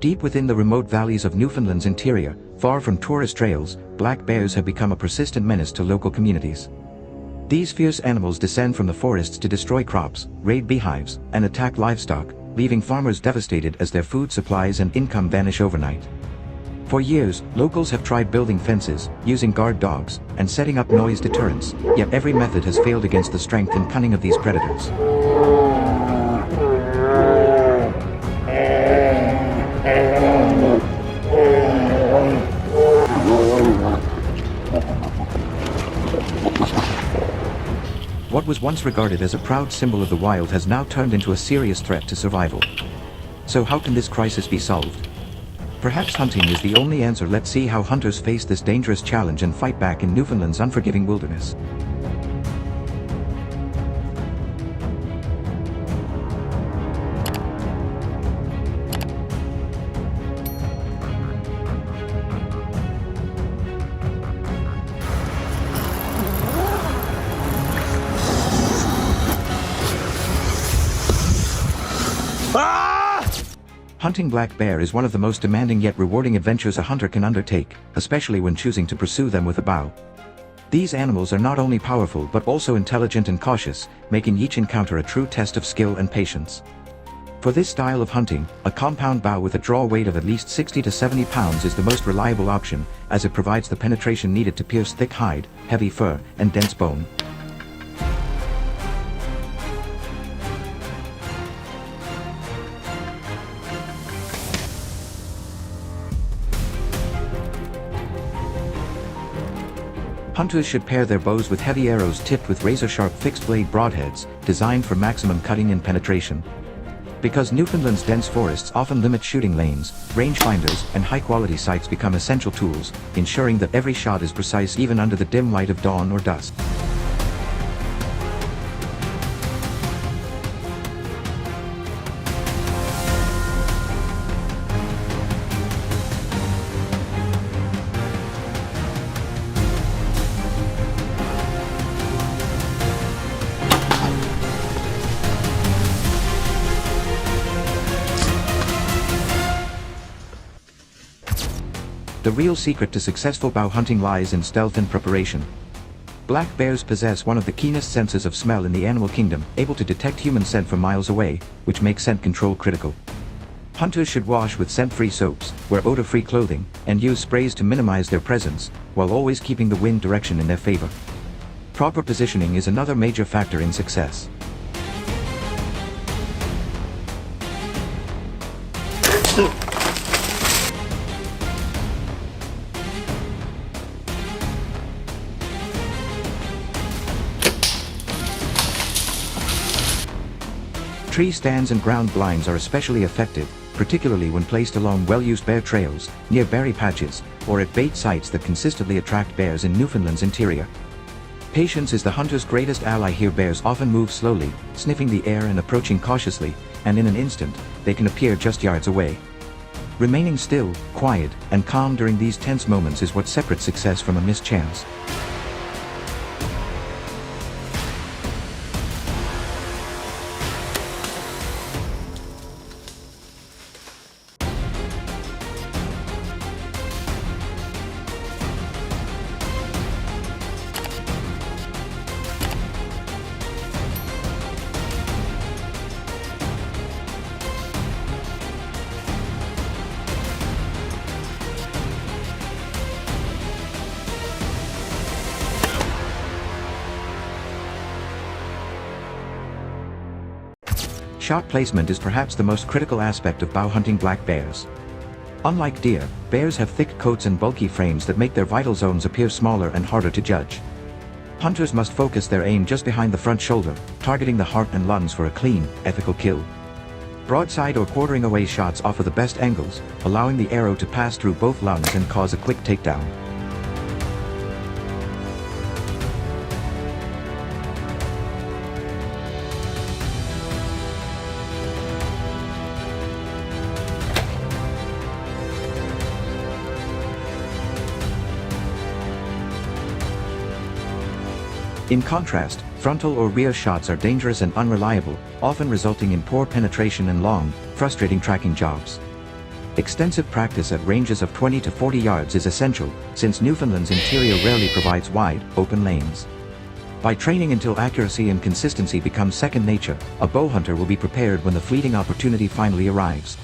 Deep within the remote valleys of Newfoundland's interior, far from tourist trails, black bears have become a persistent menace to local communities. These fierce animals descend from the forests to destroy crops, raid beehives, and attack livestock, leaving farmers devastated as their food supplies and income vanish overnight. For years, locals have tried building fences, using guard dogs, and setting up noise deterrents, yet every method has failed against the strength and cunning of these predators. What was once regarded as a proud symbol of the wild has now turned into a serious threat to survival. So how can this crisis be solved? Perhaps hunting is the only answer. Let's see how hunters face this dangerous challenge and fight back in Newfoundland's unforgiving wilderness. Hunting black bear is one of the most demanding yet rewarding adventures a hunter can undertake, especially when choosing to pursue them with a bow. These animals are not only powerful but also intelligent and cautious, making each encounter a true test of skill and patience. For this style of hunting, a compound bow with a draw weight of at least 60 to 70 pounds is the most reliable option, as it provides the penetration needed to pierce thick hide, heavy fur, and dense bone. Hunters should pair their bows with heavy arrows tipped with razor-sharp fixed-blade broadheads, designed for maximum cutting and penetration. Because Newfoundland's dense forests often limit shooting lanes, rangefinders and high-quality sights become essential tools, ensuring that every shot is precise even under the dim light of dawn or dusk. The real secret to successful bow hunting lies in stealth and preparation. Black bears possess one of the keenest senses of smell in the animal kingdom, able to detect human scent from miles away, which makes scent control critical. Hunters should wash with scent-free soaps, wear odor-free clothing, and use sprays to minimize their presence, while always keeping the wind direction in their favor. Proper positioning is another major factor in success. Tree stands and ground blinds are especially effective, particularly when placed along well-used bear trails, near berry patches, or at bait sites that consistently attract bears in Newfoundland's interior. Patience is the hunter's greatest ally here. Bears often move slowly, sniffing the air and approaching cautiously, and in an instant, they can appear just yards away. Remaining still, quiet, and calm during these tense moments is what separates success from a missed chance. Shot placement is perhaps the most critical aspect of bow hunting black bears. Unlike deer, bears have thick coats and bulky frames that make their vital zones appear smaller and harder to judge. Hunters must focus their aim just behind the front shoulder, targeting the heart and lungs for a clean, ethical kill. Broadside or quartering away shots offer the best angles, allowing the arrow to pass through both lungs and cause a quick takedown. In contrast, frontal or rear shots are dangerous and unreliable, often resulting in poor penetration and long, frustrating tracking jobs. Extensive practice at ranges of 20 to 40 yards is essential, since Newfoundland's interior rarely provides wide, open lanes. By training until accuracy and consistency become second nature, a bow hunter will be prepared when the fleeting opportunity finally arrives.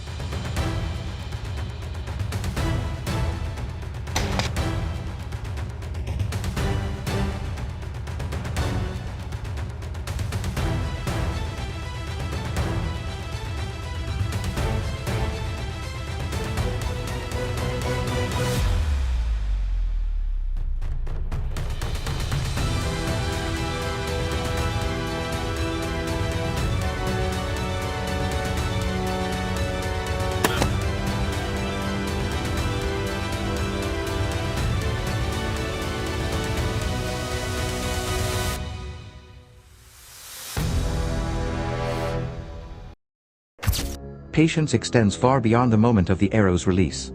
Patience extends far beyond the moment of the arrow's release.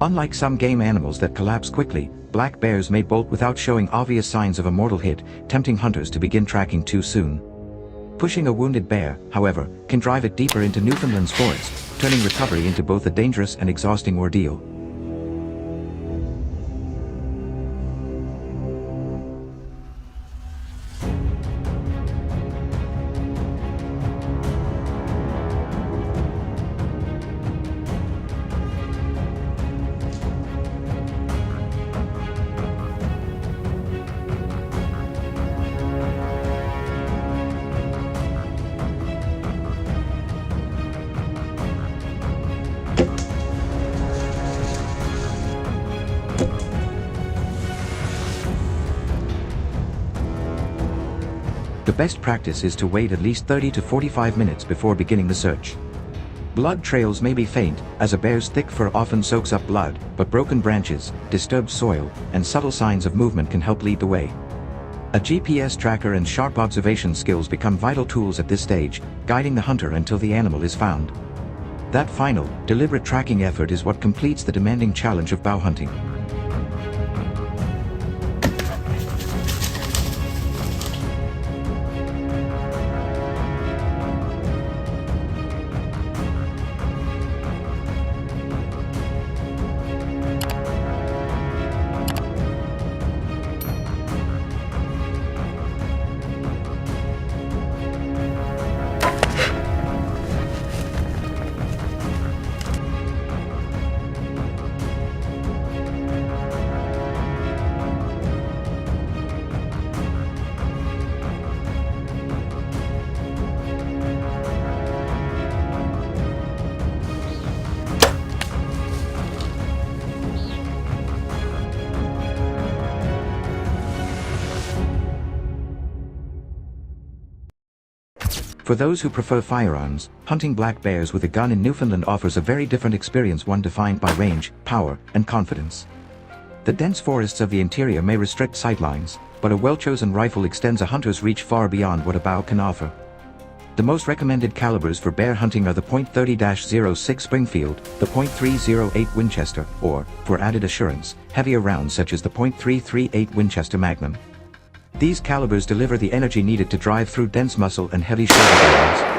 Unlike some game animals that collapse quickly, black bears may bolt without showing obvious signs of a mortal hit, tempting hunters to begin tracking too soon. Pushing a wounded bear, however, can drive it deeper into Newfoundland's forest, turning recovery into both a dangerous and exhausting ordeal. The best practice is to wait at least 30 to 45 minutes before beginning the search. Blood trails may be faint, as a bear's thick fur often soaks up blood, but broken branches, disturbed soil, and subtle signs of movement can help lead the way. A GPS tracker and sharp observation skills become vital tools at this stage, guiding the hunter until the animal is found. That final, deliberate tracking effort is what completes the demanding challenge of bow hunting. For those who prefer firearms, hunting black bears with a gun in Newfoundland offers a very different experience, one defined by range, power, and confidence. The dense forests of the interior may restrict sightlines, but a well-chosen rifle extends a hunter's reach far beyond what a bow can offer. The most recommended calibers for bear hunting are the .30-06 Springfield, the .308 Winchester, or, for added assurance, heavier rounds such as the .338 Winchester Magnum. These calibers deliver the energy needed to drive through dense muscle and heavy shoulder barrels.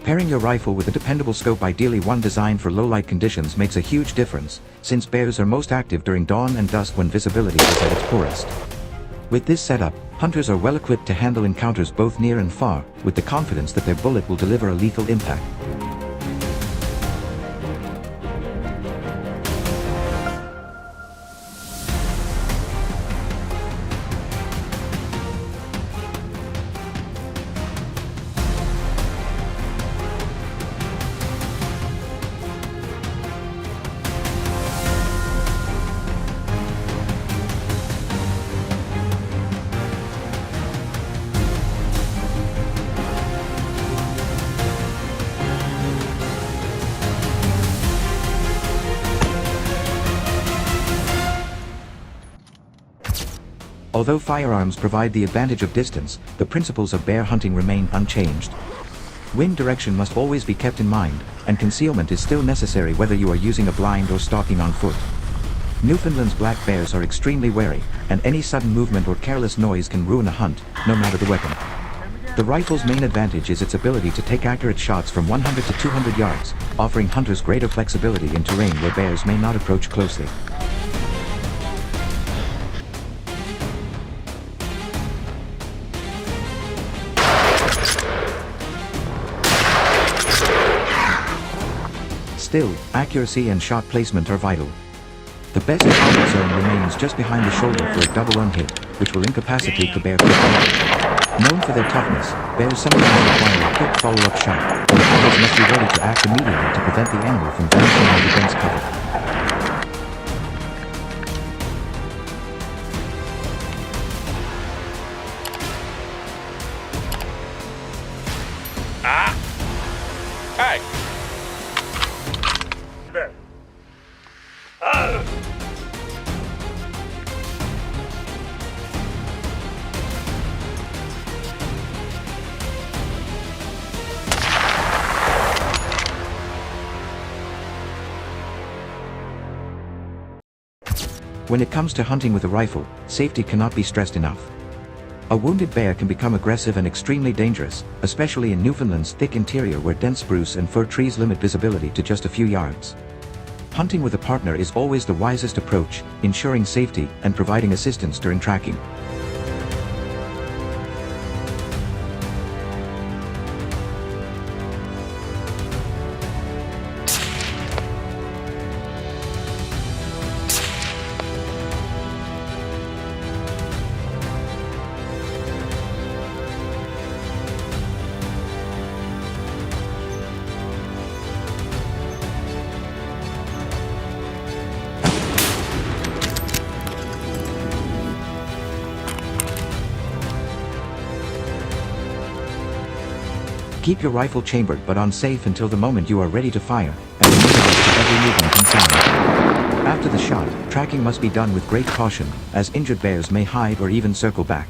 Pairing your rifle with a dependable scope, ideally one designed for low-light conditions, makes a huge difference, since bears are most active during dawn and dusk when visibility is at its poorest. With this setup, hunters are well equipped to handle encounters both near and far, with the confidence that their bullet will deliver a lethal impact. Although firearms provide the advantage of distance, the principles of bear hunting remain unchanged. Wind direction must always be kept in mind, and concealment is still necessary whether you are using a blind or stalking on foot. Newfoundland's black bears are extremely wary, and any sudden movement or careless noise can ruin a hunt, no matter the weapon. The rifle's main advantage is its ability to take accurate shots from 100 to 200 yards, offering hunters greater flexibility in terrain where bears may not approach closely. Still, accuracy and shot placement are vital. The best target zone remains just behind the shoulder for a double unhit, which will incapacitate the bear quickly. Known for their toughness, bears sometimes require a quick follow-up shot, and hunters must be ready to act immediately to prevent the animal from vanishing out against cover. Hey! When it comes to hunting with a rifle, safety cannot be stressed enough. A wounded bear can become aggressive and extremely dangerous, especially in Newfoundland's thick interior where dense spruce and fir trees limit visibility to just a few yards. Hunting with a partner is always the wisest approach, ensuring safety and providing assistance during tracking. Keep your rifle chambered but unsafe until the moment you are ready to fire, and remember to every movement and sound. After the shot, tracking must be done with great caution, as injured bears may hide or even circle back.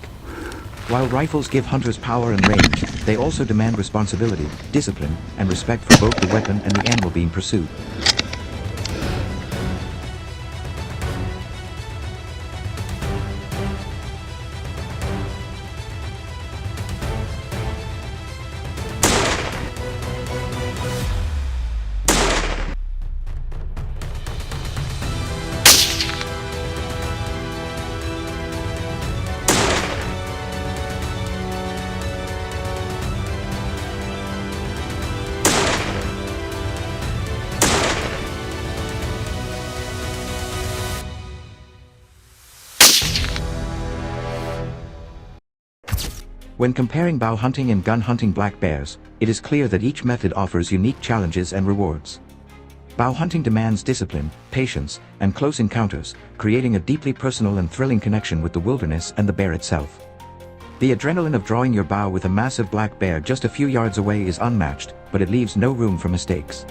While rifles give hunters power and range, they also demand responsibility, discipline, and respect for both the weapon and the animal being pursued. When comparing bow hunting and gun hunting black bears, it is clear that each method offers unique challenges and rewards. Bow hunting demands discipline, patience, and close encounters, creating a deeply personal and thrilling connection with the wilderness and the bear itself. The adrenaline of drawing your bow with a massive black bear just a few yards away is unmatched, but it leaves no room for mistakes.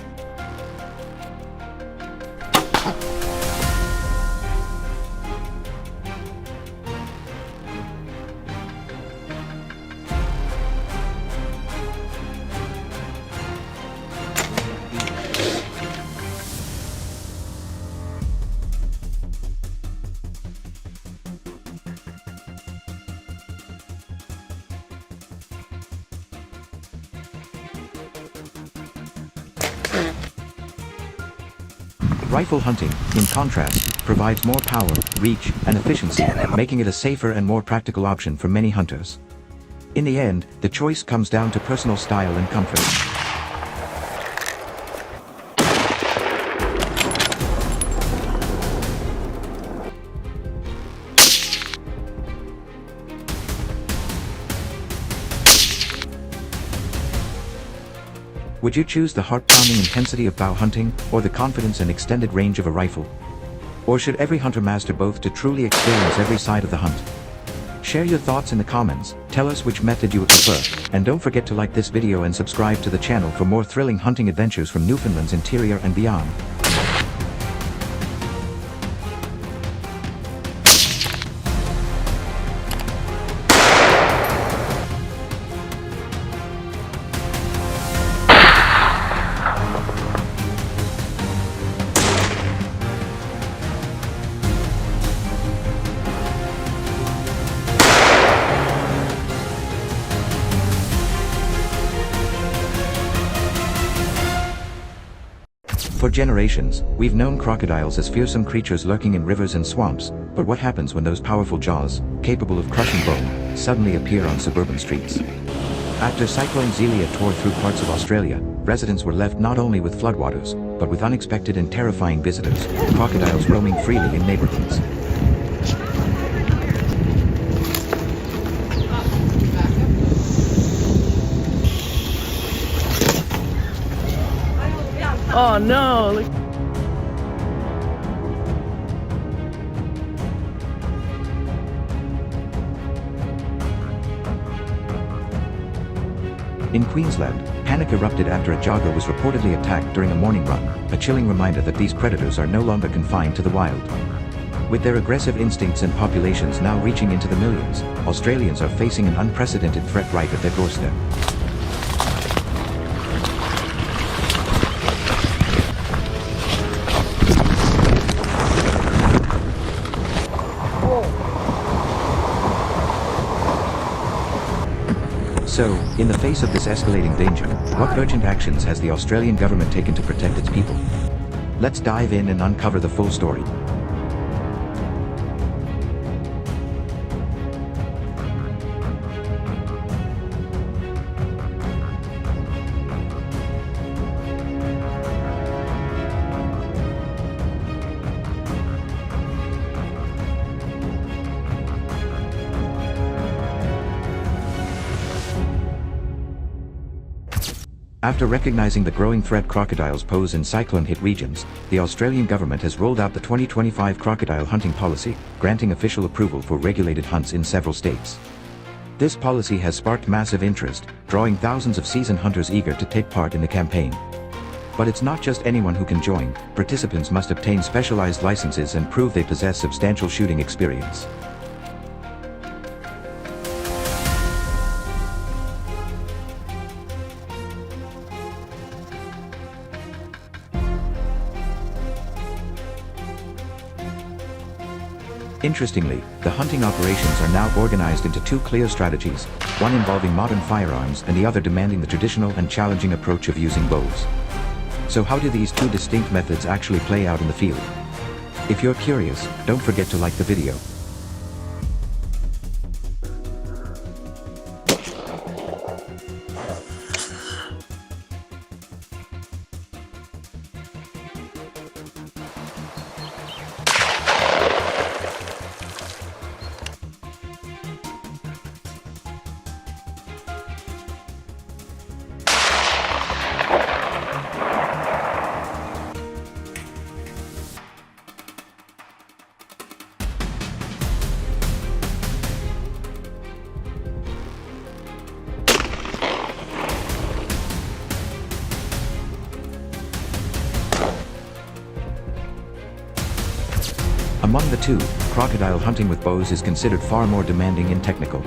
Rifle hunting, in contrast, provides more power, reach, and efficiency, making it a safer and more practical option for many hunters. In the end, the choice comes down to personal style and comfort. Would you choose the heart-pounding intensity of bow hunting, or the confidence and extended range of a rifle? Or should every hunter master both to truly experience every side of the hunt? Share your thoughts in the comments, tell us which method you would prefer, and don't forget to like this video and subscribe to the channel for more thrilling hunting adventures from Newfoundland's interior and beyond. For generations, we've known crocodiles as fearsome creatures lurking in rivers and swamps, but what happens when those powerful jaws, capable of crushing bone, suddenly appear on suburban streets? After Cyclone Zelia tore through parts of Australia, residents were left not only with floodwaters, but with unexpected and terrifying visitors, crocodiles roaming freely in neighborhoods. Oh no! In Queensland, panic erupted after a jogger was reportedly attacked during a morning run, a chilling reminder that these predators are no longer confined to the wild. With their aggressive instincts and populations now reaching into the millions, Australians are facing an unprecedented threat right at their doorstep. So, in the face of this escalating danger, what urgent actions has the Australian government taken to protect its people? Let's dive in and uncover the full story. After recognizing the growing threat crocodiles pose in cyclone-hit regions, the Australian government has rolled out the 2025 crocodile hunting policy, granting official approval for regulated hunts in several states. This policy has sparked massive interest, drawing thousands of seasoned hunters eager to take part in the campaign. But it's not just anyone who can join. Participants must obtain specialized licenses and prove they possess substantial shooting experience. Interestingly, the hunting operations are now organized into two clear strategies, one involving modern firearms and the other demanding the traditional and challenging approach of using bows. So how do these two distinct methods actually play out in the field? If you're curious, don't forget to like the video. Among the two, crocodile hunting with bows is considered far more demanding and technical.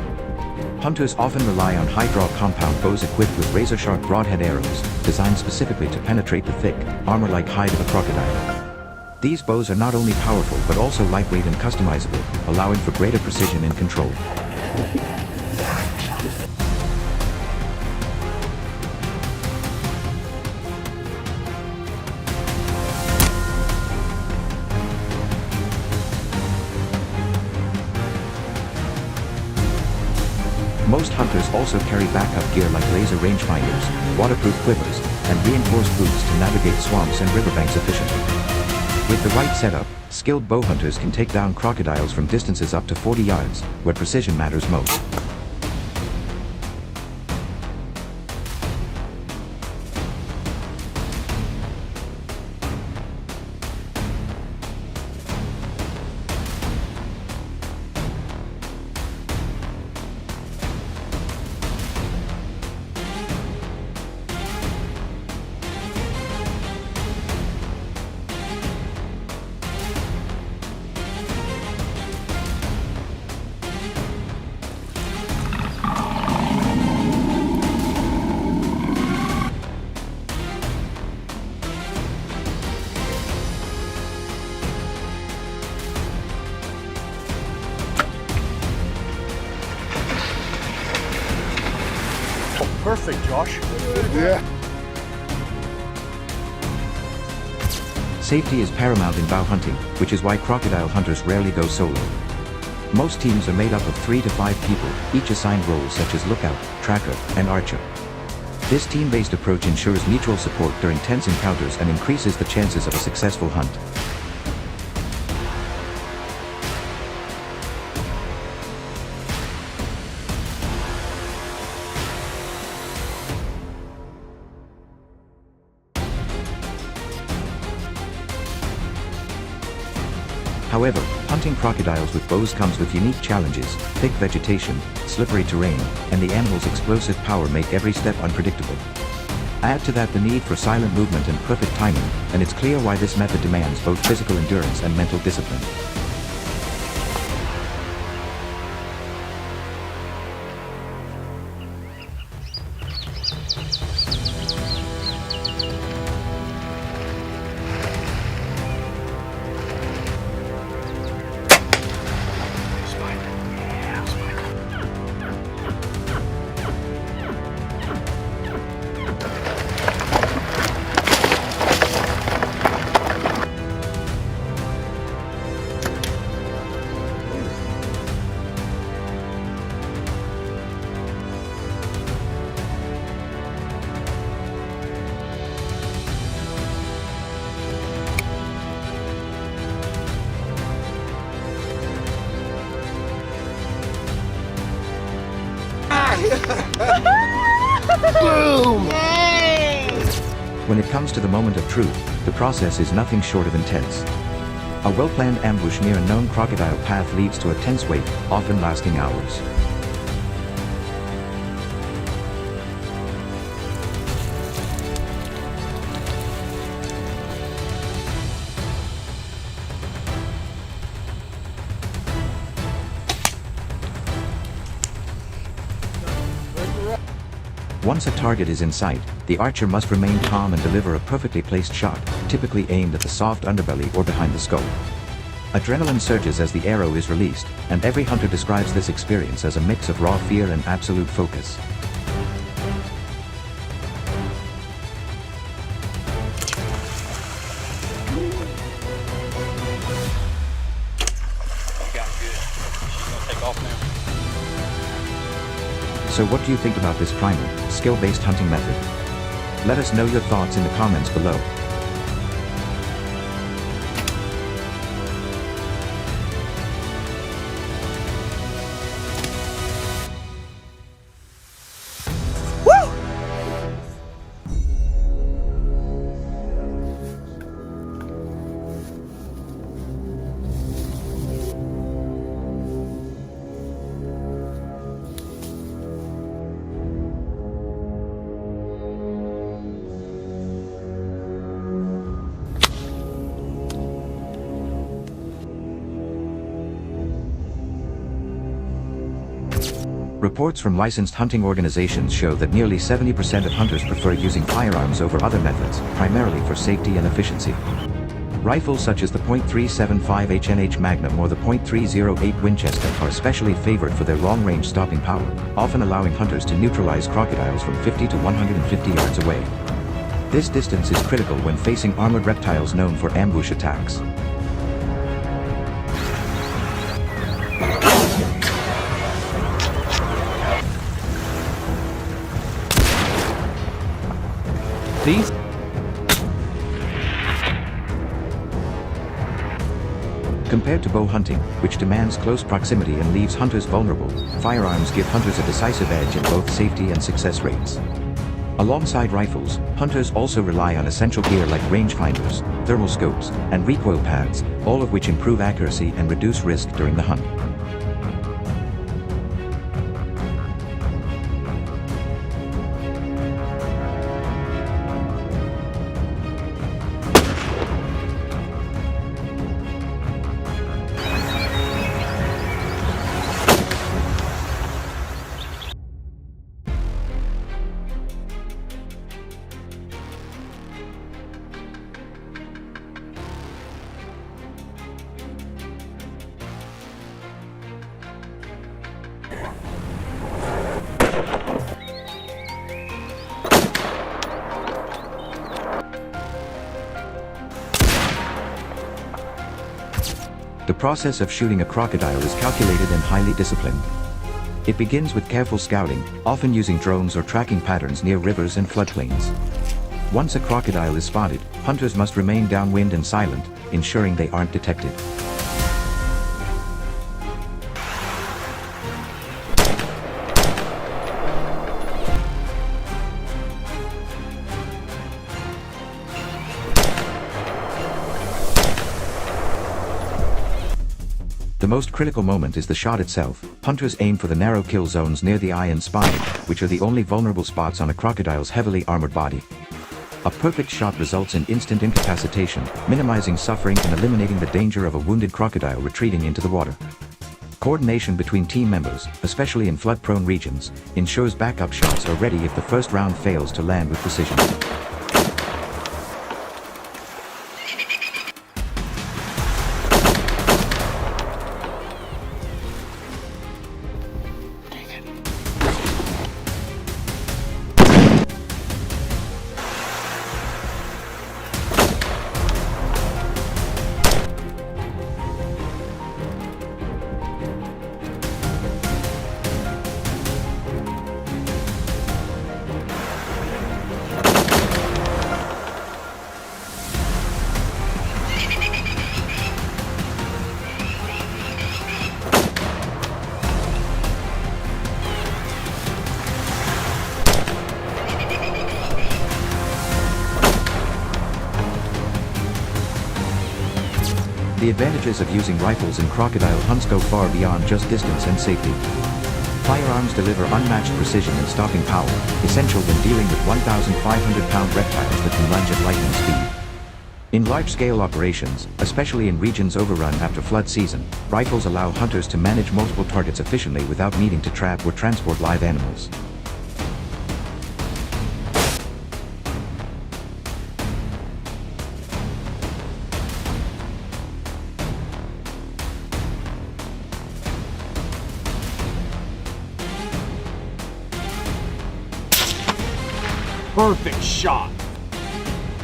Hunters often rely on high-draw compound bows equipped with razor-sharp broadhead arrows, designed specifically to penetrate the thick, armor-like hide of a crocodile. These bows are not only powerful but also lightweight and customizable, allowing for greater precision and control. Most hunters also carry backup gear like laser rangefinders, waterproof quivers, and reinforced boots to navigate swamps and riverbanks efficiently. With the right setup, skilled bow hunters can take down crocodiles from distances up to 40 yards, where precision matters most. Perfect, Josh. Yeah. Safety is paramount in bow hunting, which is why crocodile hunters rarely go solo. Most teams are made up of 3 to 5 people, each assigned roles such as lookout, tracker, and archer. This team-based approach ensures mutual support during tense encounters and increases the chances of a successful hunt. However, hunting crocodiles with bows comes with unique challenges. Thick vegetation, slippery terrain, and the animal's explosive power make every step unpredictable. Add to that the need for silent movement and perfect timing, and it's clear why this method demands both physical endurance and mental discipline. Boom! When it comes to the moment of truth, the process is nothing short of intense. A well-planned ambush near a known crocodile path leads to a tense wait, often lasting hours. Once a target is in sight, the archer must remain calm and deliver a perfectly placed shot, typically aimed at the soft underbelly or behind the skull. Adrenaline surges as the arrow is released, and every hunter describes this experience as a mix of raw fear and absolute focus. You got it good. She's gonna take off now. So what do you think about this primal, skill-based hunting method? Let us know your thoughts in the comments below. Reports from licensed hunting organizations show that nearly 70% of hunters prefer using firearms over other methods, primarily for safety and efficiency. Rifles such as the .375 HNH Magnum or the .308 Winchester are especially favored for their long-range stopping power, often allowing hunters to neutralize crocodiles from 50 to 150 yards away. This distance is critical when facing armored reptiles known for ambush attacks. These? Compared to bow hunting, which demands close proximity and leaves hunters vulnerable, firearms give hunters a decisive edge in both safety and success rates. Alongside rifles, hunters also rely on essential gear like rangefinders, thermal scopes, and recoil pads, all of which improve accuracy and reduce risk during the hunt. The process of shooting a crocodile is calculated and highly disciplined. It begins with careful scouting, often using drones or tracking patterns near rivers and floodplains. Once a crocodile is spotted, hunters must remain downwind and silent, ensuring they aren't detected. The most critical moment is the shot itself. Hunters aim for the narrow kill zones near the eye and spine, which are the only vulnerable spots on a crocodile's heavily armored body. A perfect shot results in instant incapacitation, minimizing suffering and eliminating the danger of a wounded crocodile retreating into the water. Coordination between team members, especially in flood-prone regions, ensures backup shots are ready if the first round fails to land with precision. The advantages of using rifles in crocodile hunts go far beyond just distance and safety. Firearms deliver unmatched precision and stopping power, essential when dealing with 1,500-pound reptiles that can lunge at lightning speed. In large-scale operations, especially in regions overrun after flood season, rifles allow hunters to manage multiple targets efficiently without needing to trap or transport live animals. Perfect shot.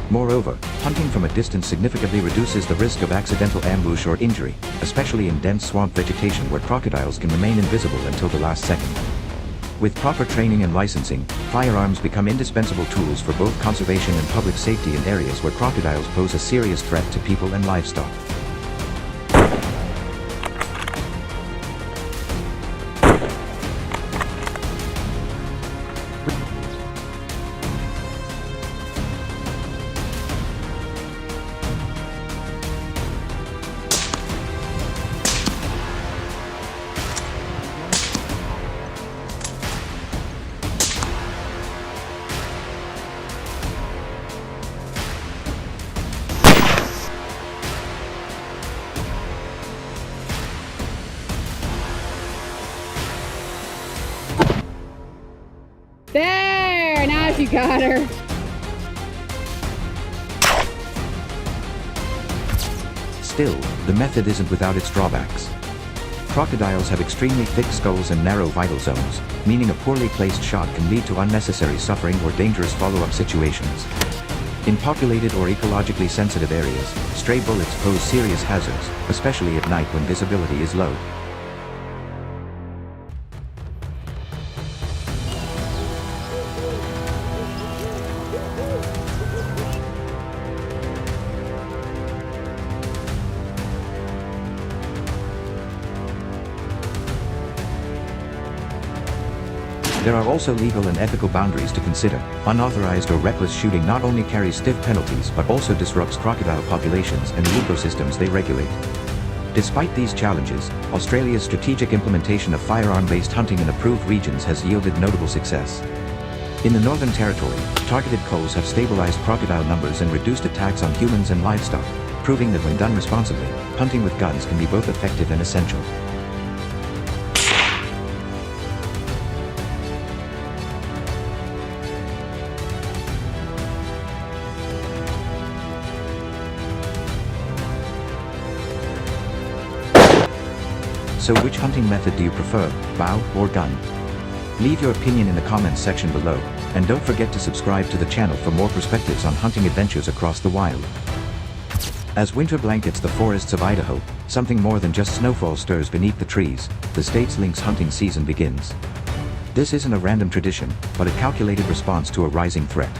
Moreover, hunting from a distance significantly reduces the risk of accidental ambush or injury, especially in dense swamp vegetation where crocodiles can remain invisible until the last second. With proper training and licensing, firearms become indispensable tools for both conservation and public safety in areas where crocodiles pose a serious threat to people and livestock. There! Now you got her. Still, the method isn't without its drawbacks. Crocodiles have extremely thick skulls and narrow vital zones, meaning a poorly placed shot can lead to unnecessary suffering or dangerous follow-up situations. In populated or ecologically sensitive areas, stray bullets pose serious hazards, especially at night when visibility is low. There are also legal and ethical boundaries to consider. Unauthorized or reckless shooting not only carries stiff penalties but also disrupts crocodile populations and the ecosystems they regulate. Despite these challenges, Australia's strategic implementation of firearm-based hunting in approved regions has yielded notable success. In the Northern Territory, targeted culls have stabilized crocodile numbers and reduced attacks on humans and livestock, proving that when done responsibly, hunting with guns can be both effective and essential. So which hunting method do you prefer, bow or gun? Leave your opinion in the comments section below, and don't forget to subscribe to the channel for more perspectives on hunting adventures across the wild. As winter blankets the forests of Idaho, something more than just snowfall stirs beneath the trees. The state's lynx hunting season begins. This isn't a random tradition, but a calculated response to a rising threat.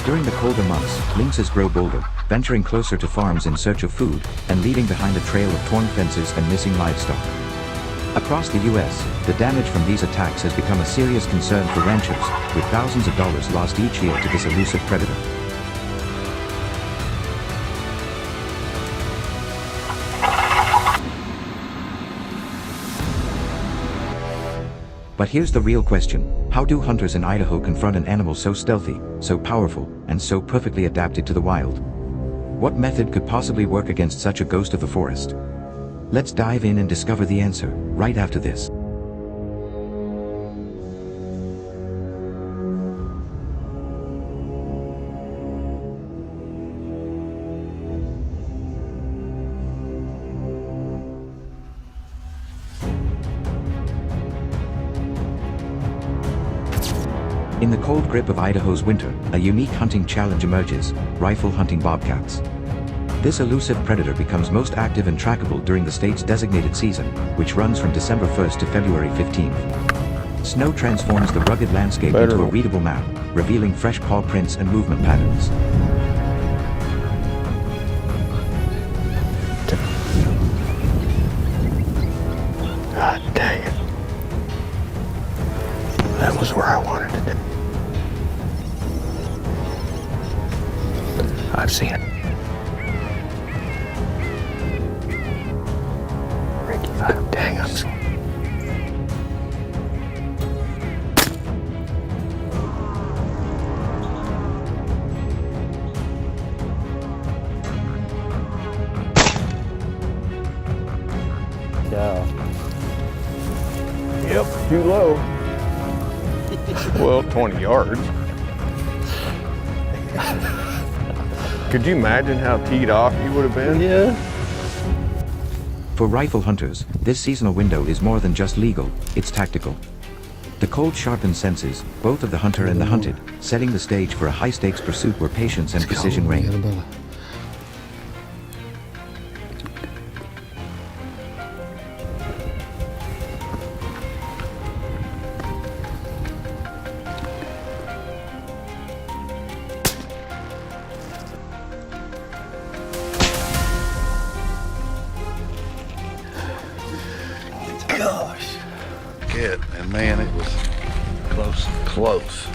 During the colder months, lynxes grow bolder, venturing closer to farms in search of food, and leaving behind a trail of torn fences and missing livestock. Across the U.S., the damage from these attacks has become a serious concern for ranchers, with thousands of dollars lost each year to this elusive predator. But here's the real question: how do hunters in Idaho confront an animal so stealthy, so powerful, and so perfectly adapted to the wild? What method could possibly work against such a ghost of the forest? Let's dive in and discover the answer, right after this. In the cold grip of Idaho's winter, a unique hunting challenge emerges: rifle hunting bobcats. This elusive predator becomes most active and trackable during the state's designated season, which runs from December 1st to February 15th. Snow transforms the rugged landscape into a readable map, revealing fresh paw prints and movement patterns. God dang it. That was where I wanted it. I've seen it. Ricky, God dang, I'm sorry. Yeah. Yep, too low. Well, 20 yards. Could you imagine how teed off you would have been? Yeah. For rifle hunters, this seasonal window is more than just legal, it's tactical. The cold sharpens senses, both of the hunter and the hunted, setting the stage for a high-stakes pursuit where patience and precision reign. Gosh. Good. And man, it was close.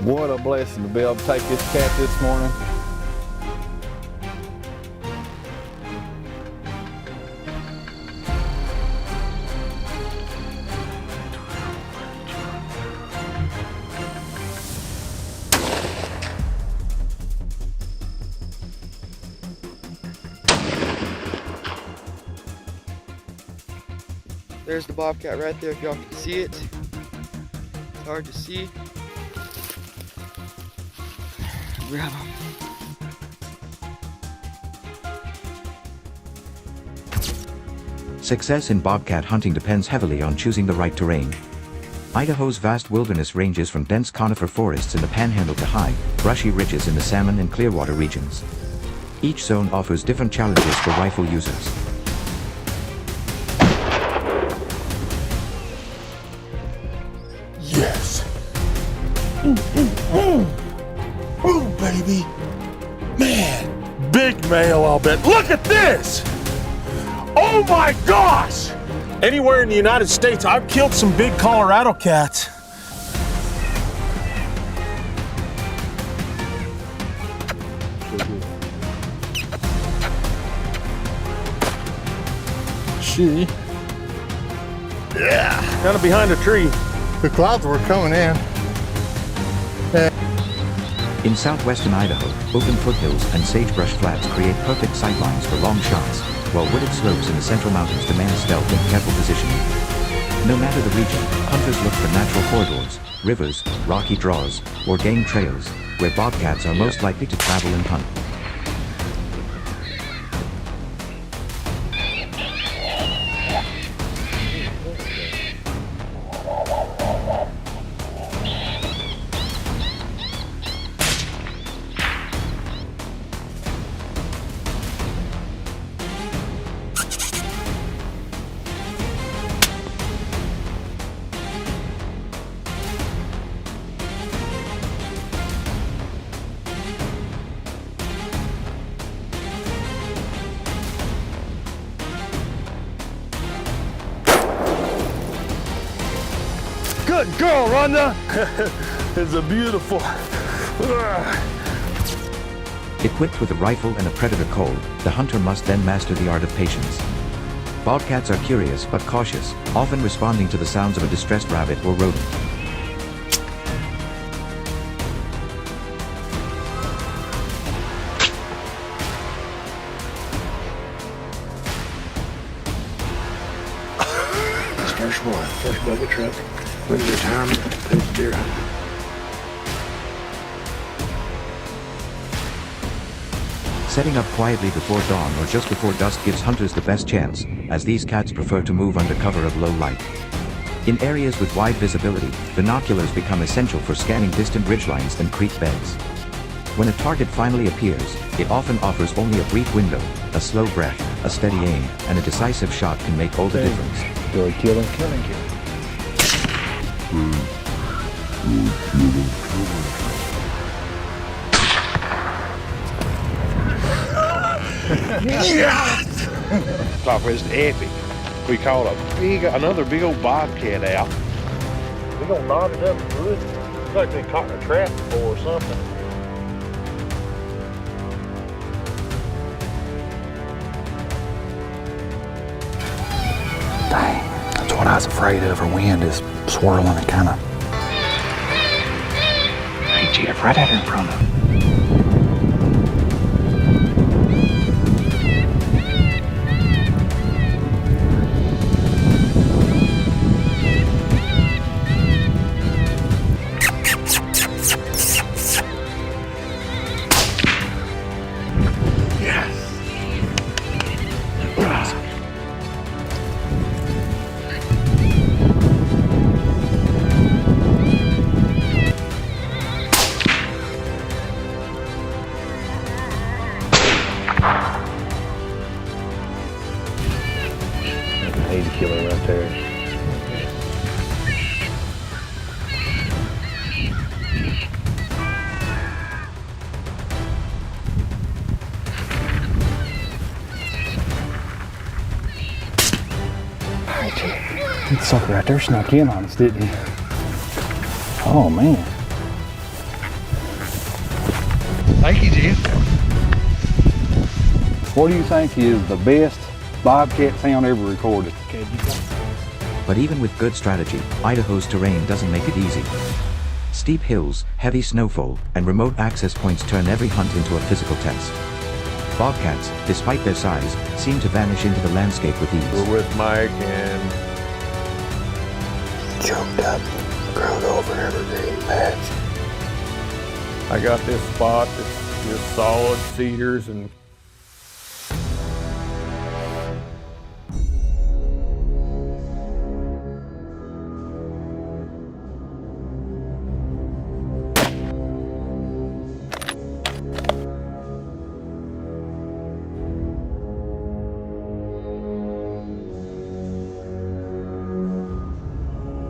What a blessing to be able to take this cat this morning. There's the bobcat right there, if y'all can see it. It's hard to see. Grab him. Success in bobcat hunting depends heavily on choosing the right terrain. Idaho's vast wilderness ranges from dense conifer forests in the panhandle to high, brushy ridges in the Salmon and Clearwater regions. Each zone offers different challenges for rifle users. Yes. Boom, baby. Man, big male, I'll bet. Look at this. Oh my gosh. Anywhere in the United States, I've killed some big Colorado cats. She. Yeah, kind of behind a tree. The clouds were coming in. In southwestern Idaho, open foothills and sagebrush flats create perfect sightlines for long shots, while wooded slopes in the central mountains demand stealth and careful positioning. No matter the region, hunters look for natural corridors, rivers, rocky draws, or game trails, where bobcats are most likely to travel and hunt. Good girl, Rhonda. It's a beautiful. Equipped with a rifle and a predator call, the hunter must then master the art of patience. Bobcats are curious but cautious, often responding to the sounds of a distressed rabbit or rodent. First one, first buggy truck. When's your time? Who's deer hunting? Setting up quietly before dawn or just before dusk gives hunters the best chance, as these cats prefer to move under cover of low light. In areas with wide visibility, binoculars become essential for scanning distant ridgelines and creek beds. When a target finally appears, it often offers only a brief window. A slow breath, a steady aim, and a decisive shot can make all the difference. Go kill him, kill him, kill him. Like it's epic. We caught another big old bobcat out. We gonna knot it up good. It's like they caught in a trap before or something. Dang, that's what I was afraid of. Her wind is swirling and kind of. Hey, Jeff, right at her in front of him. Easy killing right there. That sucker right there snuck in on us, didn't he? Oh, man. Thank you, Jim. What do you think is the best bobcat sound ever recorded? But even with good strategy, Idaho's terrain doesn't make it easy. Steep hills, heavy snowfall, and remote access points turn every hunt into a physical test. Bobcats, despite their size, seem to vanish into the landscape with ease. We're with Mike and Choked up, grown over evergreen patch. I got this spot that's just solid cedars and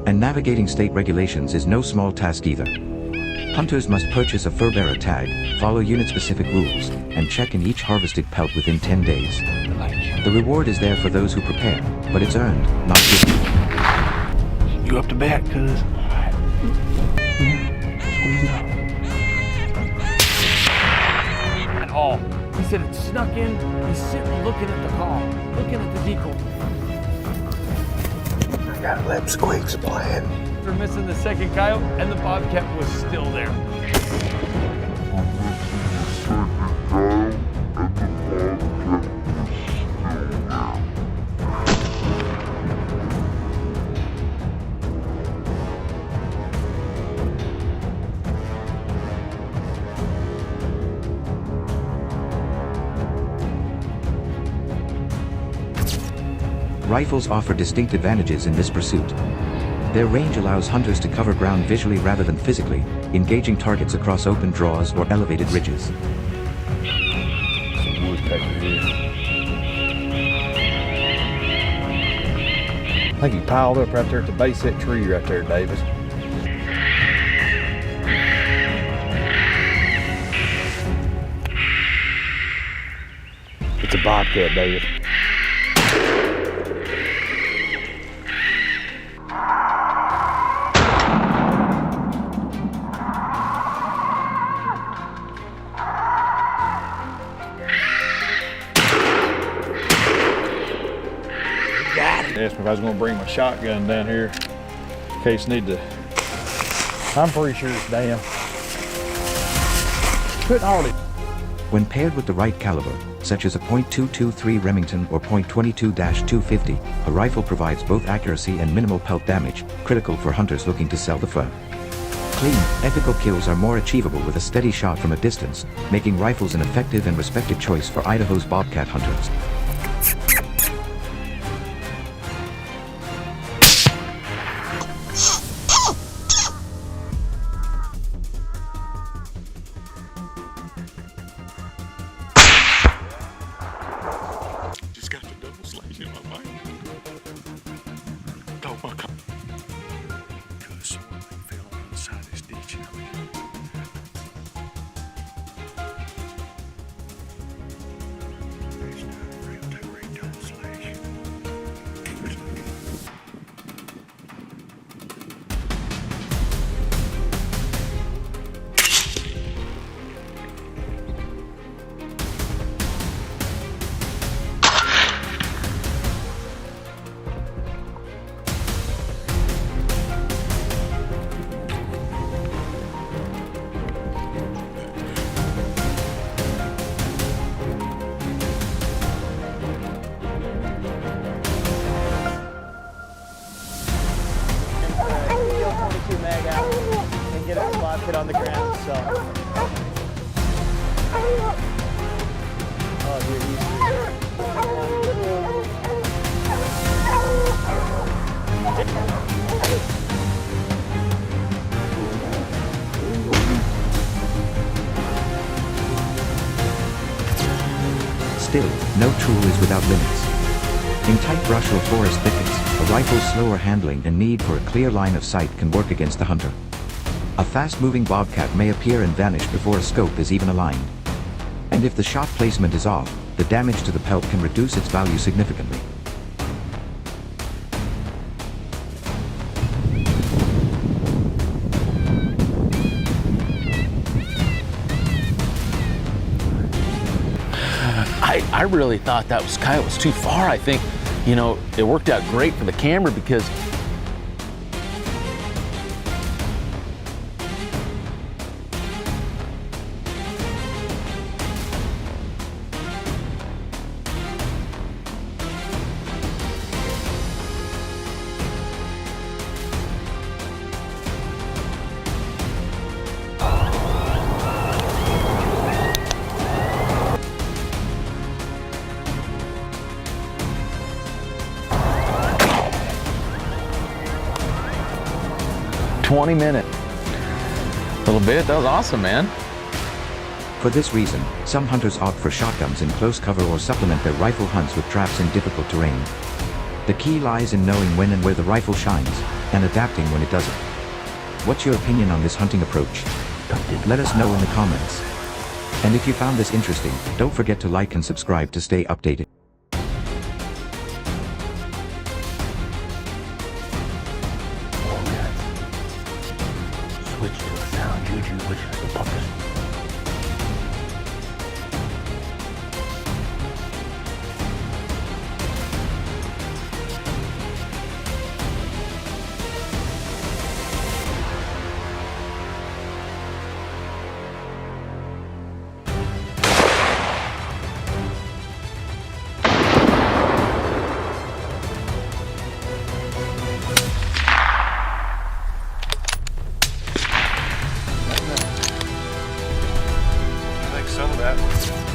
And navigating state regulations is no small task either. Hunters must purchase a fur bearer tag, follow unit-specific rules, and check in each harvested pelt within 10 days. The reward is there for those who prepare, but it's earned, not given. You up to bat, cuz? At all. He said it snuck in. He's sitting looking at the call, looking at the decoy. Got lip squeaks playing. We're missing the second coyote, and the bobcat was still there. Rifles offer distinct advantages in this pursuit. Their range allows hunters to cover ground visually rather than physically, engaging targets across open draws or elevated ridges. Some woodpecker here. I think he piled up right there at the base of that tree right there, David. It's a bobcat, David. Asked me if I was going to bring my shotgun down here in case need to. I'm pretty sure it's damn. Couldn't hardly. When paired with the right caliber, such as a .223 Remington or .22-250, a rifle provides both accuracy and minimal pelt damage, critical for hunters looking to sell the fur. Clean, ethical kills are more achievable with a steady shot from a distance, making rifles an effective and respected choice for Idaho's bobcat hunters. Just got the double slash in my mind. Oh my God. Because someone fell inside this ditch. There's not a real double slash. Mag out and get a spot put on the ground. So, oh, dude, Still, no tool is without limits. In tight brush or forest thickets, a rifle's slower handling and need for a clear line of sight can work against the hunter. A fast-moving bobcat may appear and vanish before a scope is even aligned. And if the shot placement is off, the damage to the pelt can reduce its value significantly. I really thought that coyote was too far. I think, you know, it worked out great for the camera because $20 minutes. A little bit. That was awesome, man. For this reason, some hunters opt for shotguns in close cover or supplement their rifle hunts with traps in difficult terrain. The key lies in knowing when and where the rifle shines, and adapting when it doesn't. What's your opinion on this hunting approach? Let us know in the comments. And if you found this interesting, don't forget to like and subscribe to stay updated. Switch to a sound, Juju, which is the puppet. Some of that.